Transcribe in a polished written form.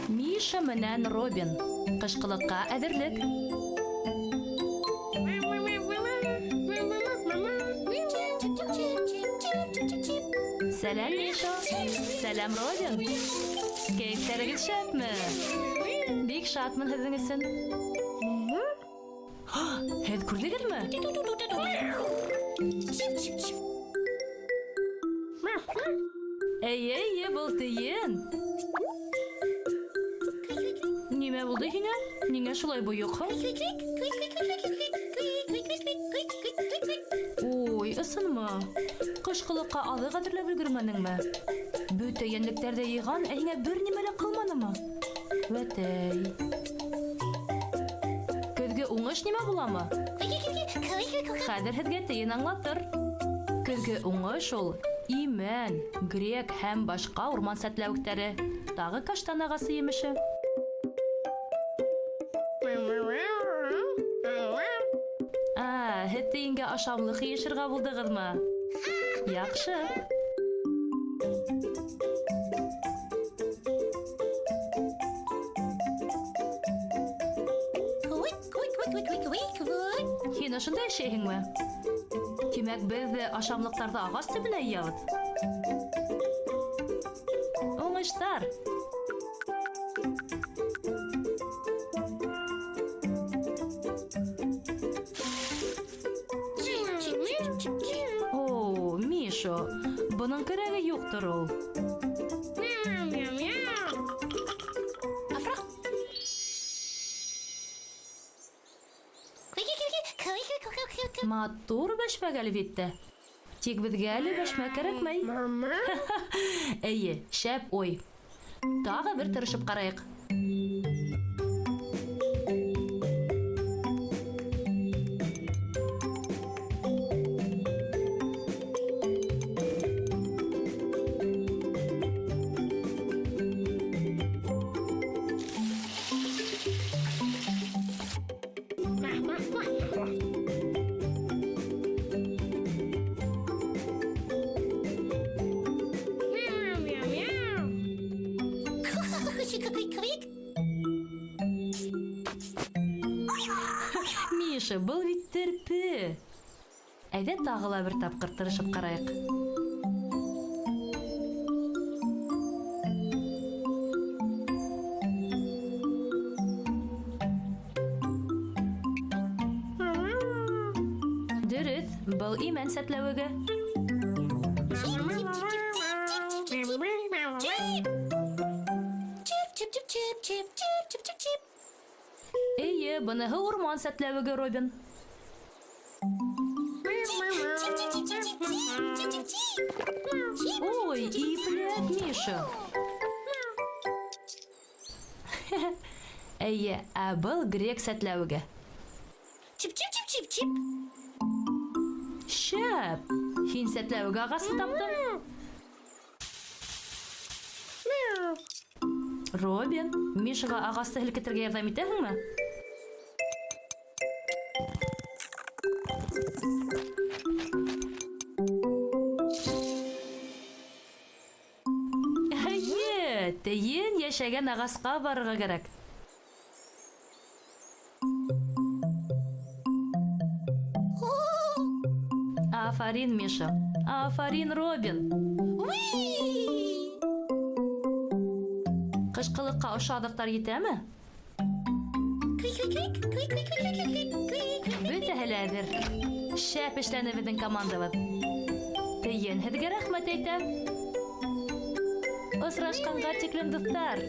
Миша менән Робин. Кышкылыкка әҙерлек. Сәлам, Миша. Сәлам, Робин. Кәйефтәрегез шәпме? Бик шатмын һеҙҙең өсөн. Һеҙ күрҙегеҙме? Эйе, был тейен. Нимә булды һиңә? Ниңә шулай бойоҡһың? Ой, ысынмы? Ҡышҡылыҡҡа аҙыҡ әҙерләп өлгөрмәнеңме? Бөтә йәнлектәрҙе йыйған, ә һиңә бер нимә лә ҡалманымы? Вәтәй. Көҙгө уңыш нимә буламы? Хәҙер һеҙгә тейен аңлатыр. Көҙгө уңыш ул имән, грек һәм башҡа урман сәтләүектәре, тағы каштан ағасы емеше. Һеҙ тейенгә ашамлыҡ йышырға булдығыҙмы? Яҡшы. Һин ошонда йәшәйһеңме? Тимәк, беҙ ашамлыҡтарҙы ағас төбөнә йыябыҙ. Уңыштар. О, Миша, бының кәрәге юҡтыр ул. Матур бәшмәк әлбиттә. Тик беҙгә әле бәшмәк кәрәкмәй. Эйе, шәп ой. Тағы бер тырышып ҡарайыҡ. Миша, был бит терпе. Әйҙә тағы ла бер тапҡыр тырышып ҡарайыҡ. Дөрөҫ, был имән сәтләүеге. Эйе, быныһы урман сәтләүеге, Робин. Ой, ипләт, Миша. Эйе, ә был грек сәтләүеге. Чип-чип-чип-чип-чип. Шәп, һин сәтләүеге ағасын таптың. Робин, Мишаға ағасты һелкетергә ярҙам итәһеңме? Әйе, тейен йәшәгән ағасҡа барырға кәрәк. Афарин, Миша. Афарин, Робин. Ҡышҡылыҡҡа ошо аҙыҡтар етәме? Бөтәһе лә әҙер. Шәп эшләне беҙҙең командабыҙ. Тейен һеҙгә рәхмәт әйтәм. Осрашҡанға тиклем, дуҫтар.